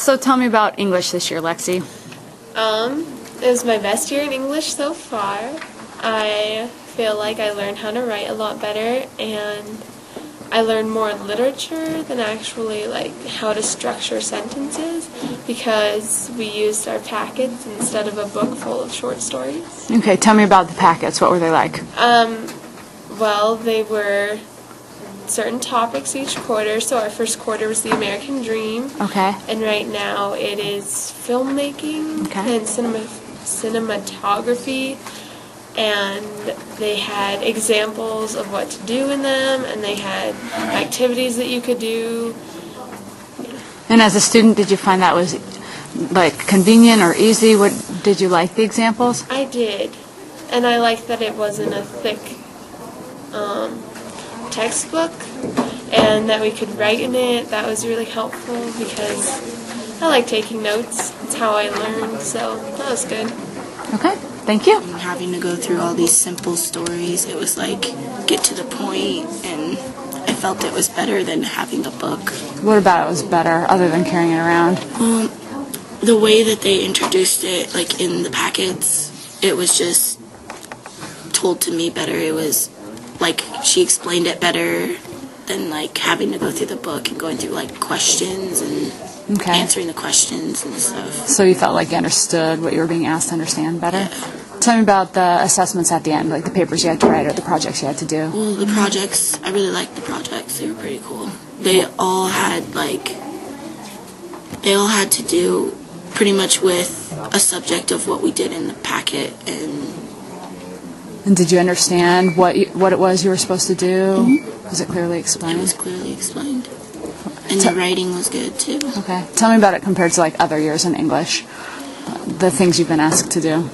So tell me about English this year, Lexi. It was my best year in English so far. I feel like I learned how to write a lot better, and I learned more literature than actually like how to structure sentences, because we used our packets instead of a book full of short stories. Okay, tell me about the packets. What were they like? Well, they were certain topics each quarter. So our first quarter was the American Dream. Okay. And right now it is filmmaking and cinematography. And they had examples of what to do in them, and they had activities that you could do. And as a student, did you find that was like convenient or easy? What did you like the examples? I did, and I liked that it wasn't a thick textbook, and that we could write in it. That was really helpful because I like taking notes. It's how I learned, so that was good. Okay. Thank you. Having to go through all these simple stories, it was like, get to the point, and I felt it was better than having a book. What about it was better, other than carrying it around? The way that they introduced it, like in the packets, it was just told to me better. It was like she explained it better than like having to go through the book and going through like questions and answering the questions and stuff. So you felt like you understood what you were being asked to understand better? Yeah. Tell me about the assessments at the end, like the papers you had to write or the projects you had to do. Well, the projects, I really liked the projects. They were pretty cool. They all had to do pretty much with a subject of what we did in the packet. And did you understand what it was you were supposed to do? Mm-hmm. Was it clearly explained? It was clearly explained. And the writing was good, too. Okay. Tell me about it compared to, like, other years in English, the things you've been asked to do.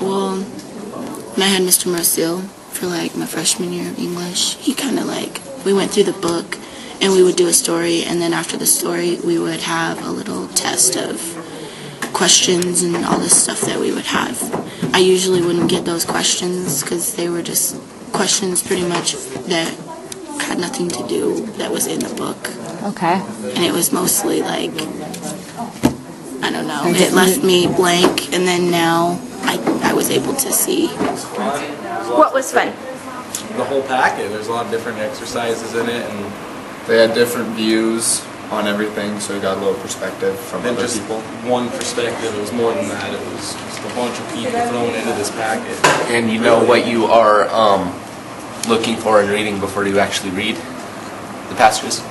Well, when I had Mr. Marcel for, like, my freshman year of English, he kind of, like, we went through the book, and we would do a story, and then after the story, we would have a little test of questions and all this stuff that we would have. I usually wouldn't get those questions because they were just questions pretty much that had nothing to do that was in the book. Okay. And it was mostly like, I don't know, it left me blank, and then now I was able to see. What was fun? The whole packet. There's a lot of different exercises in it, and they had different views on everything, so you got a little perspective from other people. One perspective, it was more than that. It was just a bunch of people thrown into this packet. And you know what you are looking for in reading before you actually read the passages.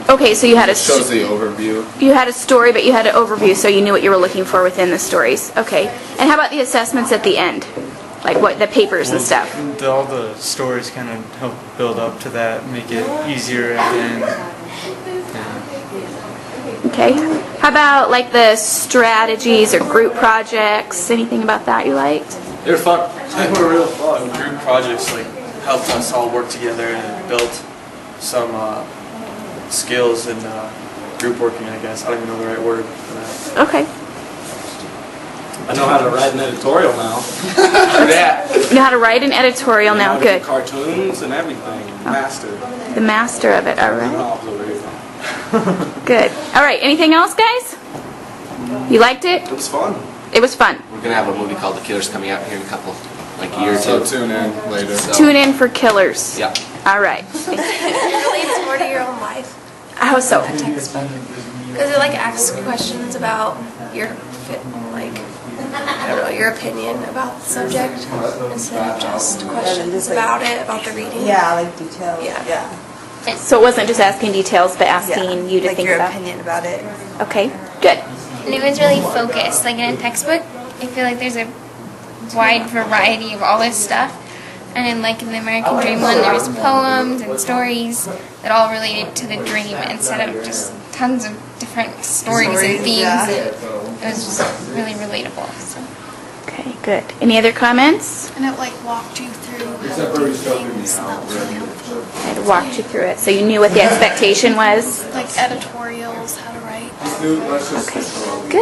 Okay, so you had It shows the overview. You had a story, but you had an overview, so you knew what you were looking for within the stories. Okay. And how about the assessments at the end? Like what, the papers and stuff? All the stories kind of help build up to that, make it easier at the end. Okay. How about like the strategies or group projects? Anything about that you liked? They were fun. They were real fun. Group projects like helped us all work together and built some skills in group working, I guess. I don't even know the right word for that. Okay. I know how to write an editorial now. You know how to write an editorial now. Good. Cartoons and everything. Master. The master of it. All right. Right. Good. All right. Anything else, guys? You liked it? It was fun. It was fun. We're going to have a movie called The Killers coming out here in a couple, like a year or So two. tune in later. Tune in for Killers. Yeah. All right. It relates more to your own life. How so? Because it like asks questions about your your opinion about the subject instead of just questions about it, about the reading. Yeah, like details. Yeah. So it wasn't just asking details, but asking you to like think your about opinion about it. Okay, good. And it was really focused. Like in a textbook, I feel like there's a wide variety of all this stuff. And then like in the American Dream one, there was poems and stories that all related to the dream instead of just tons of different stories and themes. Yeah. And it was just really relatable. So. Okay, good. Any other comments? And it like walked you through how to do things. That was really helpful. I walked you through it, so you knew what the expectation was. Like editorials, how to write. Okay, good.